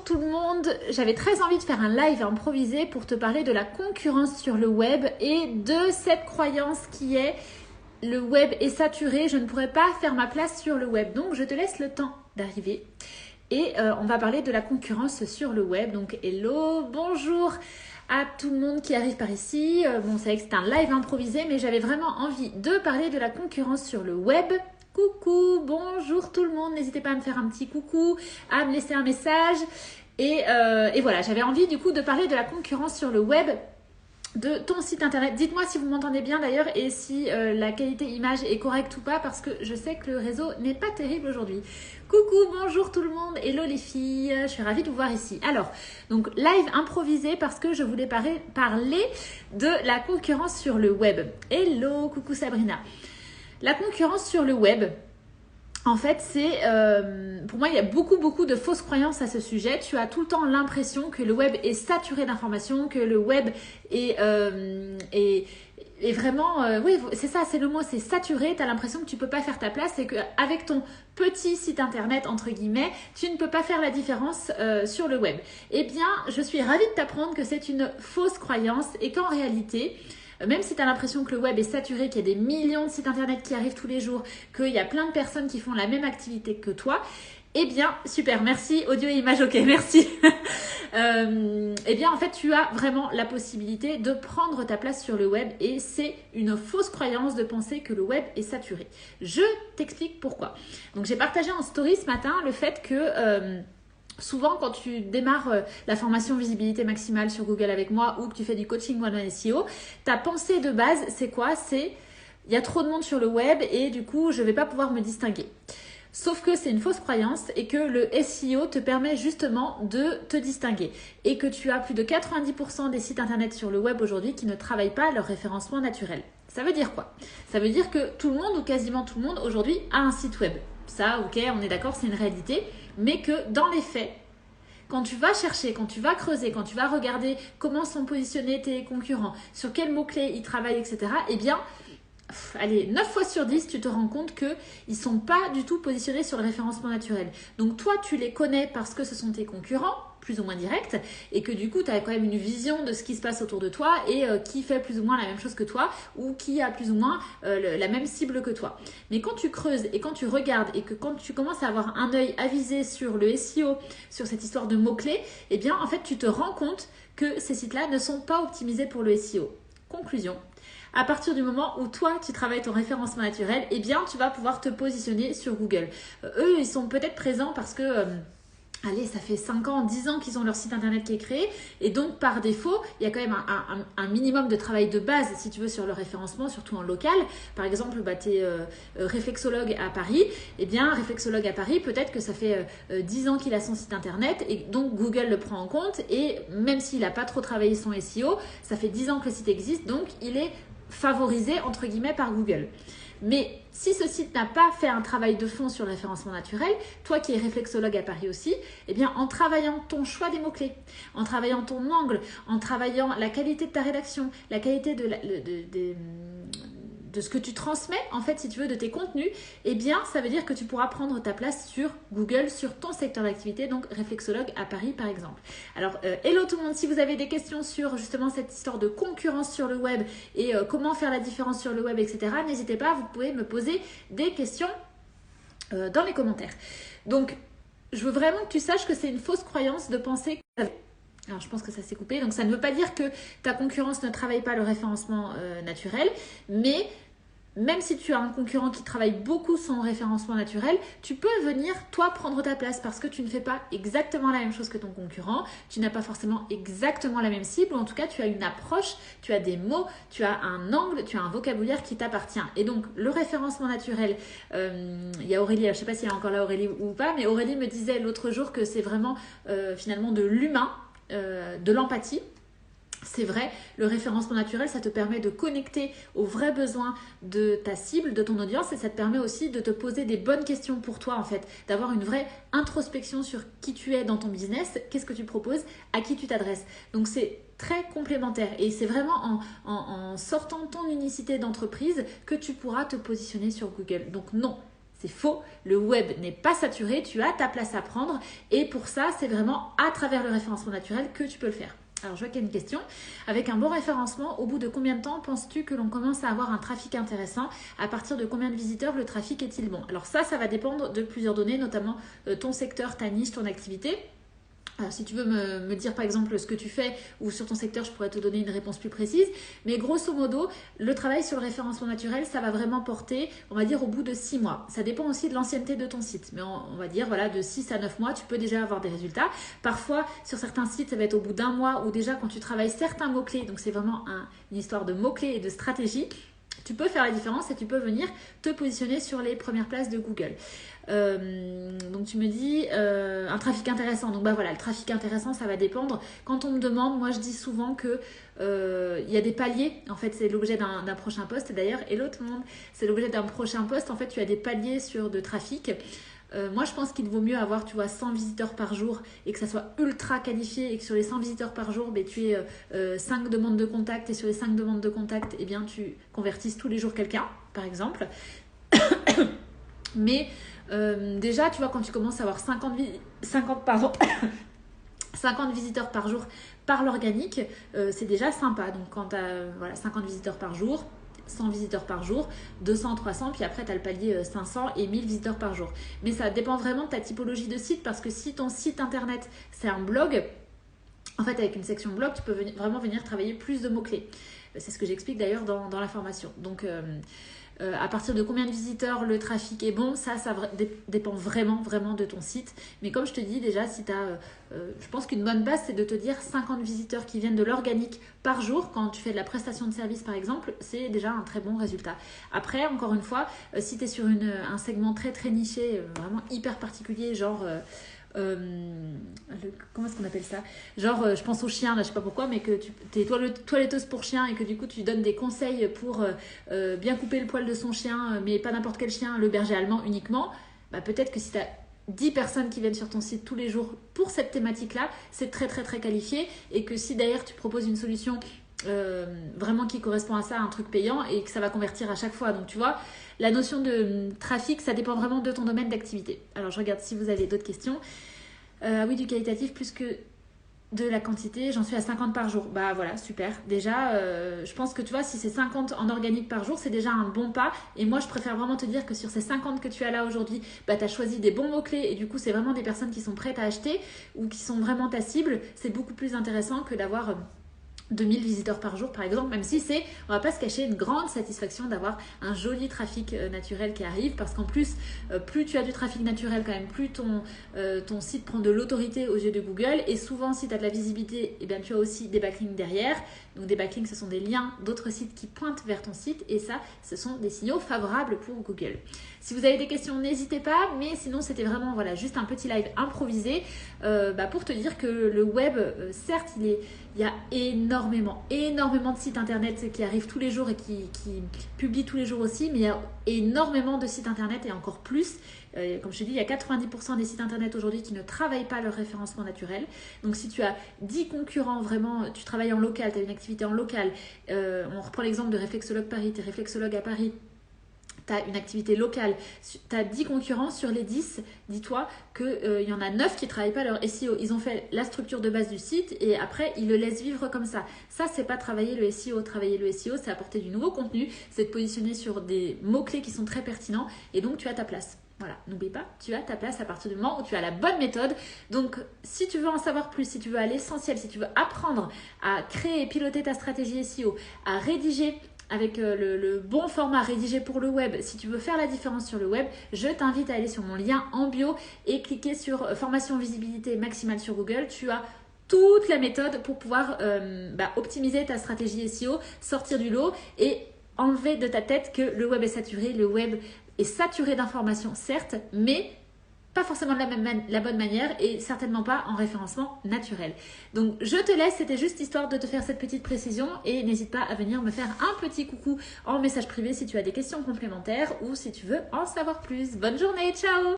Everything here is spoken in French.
tout le monde, j'avais très envie de faire un live improvisé pour te parler de la concurrence sur le web et de cette croyance qui est le web est saturé, je ne pourrais pas faire ma place sur le web. Donc je te laisse le temps d'arriver et on va parler de la concurrence sur le web. Donc hello, bonjour à tout le monde qui arrive par ici. Bon, c'est vrai que c'est un live improvisé, mais j'avais vraiment envie de parler de la concurrence sur le web. Coucou, bonjour tout le monde, n'hésitez pas à me faire un petit coucou, à me laisser un message. Et voilà, j'avais envie du coup de parler de la concurrence sur le web, de ton site internet. Dites-moi si vous m'entendez bien d'ailleurs et si la qualité image est correcte ou pas, parce que je sais que le réseau n'est pas terrible aujourd'hui. Coucou, bonjour tout le monde, hello les filles, je suis ravie de vous voir ici. Alors, donc live improvisé parce que je voulais parler de la concurrence sur le web. Hello, coucou Sabrina. La concurrence sur le web, en fait, c'est pour moi, il y a beaucoup de fausses croyances à ce sujet. Tu as tout le temps l'impression que le web est saturé d'informations, que le web est vraiment, oui, c'est ça, c'est le mot, c'est saturé. Tu as l'impression que tu peux pas faire ta place et qu'avec ton petit site internet, entre guillemets, tu ne peux pas faire la différence sur le web. Eh bien, je suis ravie de t'apprendre que c'est une fausse croyance et qu'en réalité, même si tu as l'impression que le web est saturé, qu'il y a des millions de sites internet qui arrivent tous les jours, qu'il y a plein de personnes qui font la même activité que toi, eh bien, super, merci, audio et image, ok, merci. Eh bien, en fait, tu as vraiment la possibilité de prendre ta place sur le web et c'est une fausse croyance de penser que le web est saturé. Je t'explique pourquoi. Donc, j'ai partagé en story ce matin le fait que... souvent, quand tu démarres la formation visibilité maximale sur Google avec moi ou que tu fais du coaching one-on-one SEO, ta pensée de base, c'est quoi? C'est il y a trop de monde sur le web et du coup, je ne vais pas pouvoir me distinguer. Sauf que c'est une fausse croyance et que le SEO te permet justement de te distinguer et que tu as plus de 90% des sites internet sur le web aujourd'hui qui ne travaillent pas leur référencement naturel. Ça veut dire quoi? Ça veut dire que tout le monde ou quasiment tout le monde aujourd'hui a un site web. Ça, ok, on est d'accord, c'est une réalité. Mais que dans les faits, quand tu vas chercher, quand tu vas creuser, quand tu vas regarder comment sont positionnés tes concurrents, sur quels mots-clés ils travaillent, etc., eh bien, allez, 9 fois sur 10, tu te rends compte qu'ils ne sont pas du tout positionnés sur le référencement naturel. Donc toi, tu les connais parce que ce sont tes concurrents, plus ou moins directs, et que du coup, tu as quand même une vision de ce qui se passe autour de toi et qui fait plus ou moins la même chose que toi ou qui a plus ou moins la même cible que toi. Mais quand tu creuses et quand tu regardes et que quand tu commences à avoir un œil avisé sur le SEO, sur cette histoire de mots-clés, eh bien, en fait, tu te rends compte que ces sites-là ne sont pas optimisés pour le SEO. Conclusion. À partir du moment où toi, tu travailles ton référencement naturel, eh bien, tu vas pouvoir te positionner sur Google. Eux, ils sont peut-être présents parce que... allez, ça fait 5 ans, 10 ans qu'ils ont leur site internet qui est créé et donc par défaut, il y a quand même un minimum de travail de base si tu veux sur le référencement, surtout en local. Par exemple, tu es réflexologue à Paris, eh bien réflexologue à Paris, peut-être que ça fait 10 ans qu'il a son site internet et donc Google le prend en compte et même s'il n'a pas trop travaillé son SEO, ça fait 10 ans que le site existe, donc il est favorisé entre guillemets par Google. Mais si ce site n'a pas fait un travail de fond sur le référencement naturel, toi qui es réflexologue à Paris aussi, eh bien en travaillant ton choix des mots-clés, en travaillant ton angle, en travaillant la qualité de ta rédaction, la qualité de ce que tu transmets, en fait, si tu veux, de tes contenus, eh bien, ça veut dire que tu pourras prendre ta place sur Google, sur ton secteur d'activité, donc réflexologue à Paris, par exemple. Alors, hello tout le monde, si vous avez des questions sur justement cette histoire de concurrence sur le web et comment faire la différence sur le web, etc., n'hésitez pas, vous pouvez me poser des questions dans les commentaires. Donc, je veux vraiment que tu saches que c'est une fausse croyance de penser que... Alors, je pense que ça s'est coupé. Donc, ça ne veut pas dire que ta concurrence ne travaille pas le référencement naturel, mais même si tu as un concurrent qui travaille beaucoup son référencement naturel, tu peux venir, toi, prendre ta place parce que tu ne fais pas exactement la même chose que ton concurrent, tu n'as pas forcément exactement la même cible, ou en tout cas, tu as une approche, tu as des mots, tu as un angle, tu as un vocabulaire qui t'appartient. Et donc, le référencement naturel, il y a Aurélie, je ne sais pas s'il y a encore là Aurélie ou pas, mais Aurélie me disait l'autre jour que c'est vraiment finalement de l'humain, de l'empathie. C'est vrai, le référencement naturel, ça te permet de connecter aux vrais besoins de ta cible, de ton audience et ça te permet aussi de te poser des bonnes questions pour toi en fait, d'avoir une vraie introspection sur qui tu es dans ton business, qu'est-ce que tu proposes, à qui tu t'adresses. Donc c'est très complémentaire et c'est vraiment en sortant ton unicité d'entreprise que tu pourras te positionner sur Google. Donc non, C'est faux, le web n'est pas saturé, tu as ta place à prendre et pour ça, c'est vraiment à travers le référencement naturel que tu peux le faire. Alors, je vois qu'il y a une question. Avec un bon référencement, au bout de combien de temps penses-tu que l'on commence à avoir un trafic intéressant? À partir de combien de visiteurs le trafic est-il bon? Alors ça va dépendre de plusieurs données, notamment ton secteur, ta niche, ton activité. Alors, si tu veux me dire par exemple ce que tu fais ou sur ton secteur, je pourrais te donner une réponse plus précise. Mais grosso modo, le travail sur le référencement naturel, ça va vraiment porter, on va dire, au bout de 6 mois. Ça dépend aussi de l'ancienneté de ton site. Mais on va dire, voilà, de 6 à 9 mois, tu peux déjà avoir des résultats. Parfois, sur certains sites, ça va être au bout d'un mois ou déjà quand tu travailles certains mots-clés. Donc, c'est vraiment une histoire de mots-clés et de stratégie. Tu peux faire la différence et tu peux venir te positionner sur les premières places de Google. Donc tu me dis un trafic intéressant. Donc voilà, le trafic intéressant, ça va dépendre. Quand on me demande, moi je dis souvent que il y a des paliers. En fait, c'est l'objet d'un prochain post. D'ailleurs, hello tout le monde, c'est l'objet d'un prochain post. En fait, tu as des paliers de trafic. Moi, je pense qu'il vaut mieux avoir, tu vois, 100 visiteurs par jour et que ça soit ultra qualifié et que sur les 100 visiteurs par jour, tu aies 5 demandes de contact et sur les 5 demandes de contact, tu convertisses tous les jours quelqu'un, par exemple. Mais déjà, tu vois, quand tu commences à avoir 50 visiteurs par jour par l'organique, c'est déjà sympa. Donc, quand tu as 50 visiteurs par jour, 100 visiteurs par jour, 200, 300, puis après tu as le palier 500 et 1000 visiteurs par jour. Mais ça dépend vraiment de ta typologie de site parce que si ton site internet c'est un blog, en fait avec une section blog, tu peux vraiment venir travailler plus de mots-clés. C'est ce que j'explique d'ailleurs dans la formation. Donc à partir de combien de visiteurs le trafic est bon, ça dépend vraiment de ton site. Mais comme je te dis déjà, si tu as, je pense qu'une bonne base, c'est de te dire 50 visiteurs qui viennent de l'organique par jour. Quand tu fais de la prestation de service par exemple, c'est déjà un très bon résultat. Après, encore une fois, si tu es sur un segment très niché, vraiment hyper particulier, genre... comment est-ce qu'on appelle ça? Genre, je pense aux chiens, là, je sais pas pourquoi, mais que tu es toiletteuse pour chien et que du coup, tu donnes des conseils pour bien couper le poil de son chien, mais pas n'importe quel chien, le berger allemand uniquement. Peut-être que si tu as 10 personnes qui viennent sur ton site tous les jours pour cette thématique-là, c'est très qualifié et que si d'ailleurs tu proposes une solution vraiment qui correspond à ça, un truc payant et que ça va convertir à chaque fois. Donc tu vois, la notion de trafic, ça dépend vraiment de ton domaine d'activité. Alors je regarde si vous avez d'autres questions. Oui, du qualitatif plus que de la quantité, j'en suis à 50 par jour. Voilà, super. Déjà, je pense que tu vois, si c'est 50 en organique par jour, c'est déjà un bon pas. Et moi, je préfère vraiment te dire que sur ces 50 que tu as là aujourd'hui, tu as choisi des bons mots-clés et du coup, c'est vraiment des personnes qui sont prêtes à acheter ou qui sont vraiment ta cible. C'est beaucoup plus intéressant que d'avoir 2000 visiteurs par jour par exemple, même si c'est, on va pas se cacher, une grande satisfaction d'avoir un joli trafic naturel qui arrive parce qu'en plus, plus tu as du trafic naturel quand même, plus ton site prend de l'autorité aux yeux de Google et souvent si tu as de la visibilité, tu as aussi des backlinks derrière. Donc des backlinks, ce sont des liens d'autres sites qui pointent vers ton site et ça, ce sont des signaux favorables pour Google. Si vous avez des questions, n'hésitez pas, mais sinon c'était vraiment juste un petit live improvisé pour te dire que le web, certes, il y a énormément de sites internet qui arrivent tous les jours et qui publient tous les jours aussi, mais il y a énormément de sites internet et encore plus. Comme je te dis, il y a 90% des sites internet aujourd'hui qui ne travaillent pas leur référencement naturel. Donc si tu as 10 concurrents, vraiment, tu travailles en local, tu as une activité en local, on reprend l'exemple de Réflexologue Paris, tu es réflexologue à Paris, tu as une activité locale, tu as 10 concurrents, sur les 10, dis-toi qu'il y en a 9 qui ne travaillent pas leur SEO. Ils ont fait la structure de base du site et après, ils le laissent vivre comme ça. Ça, c'est pas travailler le SEO. Travailler le SEO, c'est apporter du nouveau contenu, c'est te positionner sur des mots-clés qui sont très pertinents et donc tu as ta place. Voilà, n'oublie pas, tu as ta place à partir du moment où tu as la bonne méthode. Donc, si tu veux en savoir plus, si tu veux à l'essentiel, si tu veux apprendre à créer et piloter ta stratégie SEO, à rédiger avec le bon format rédigé pour le web, si tu veux faire la différence sur le web, je t'invite à aller sur mon lien en bio et cliquer sur formation visibilité maximale sur Google. Tu as toute la méthode pour pouvoir optimiser ta stratégie SEO, sortir du lot et enlever de ta tête que le web est saturé. Le web est saturé d'informations, certes, mais pas forcément de la bonne manière et certainement pas en référencement naturel. Donc je te laisse, c'était juste histoire de te faire cette petite précision et n'hésite pas à venir me faire un petit coucou en message privé si tu as des questions complémentaires ou si tu veux en savoir plus. Bonne journée, ciao!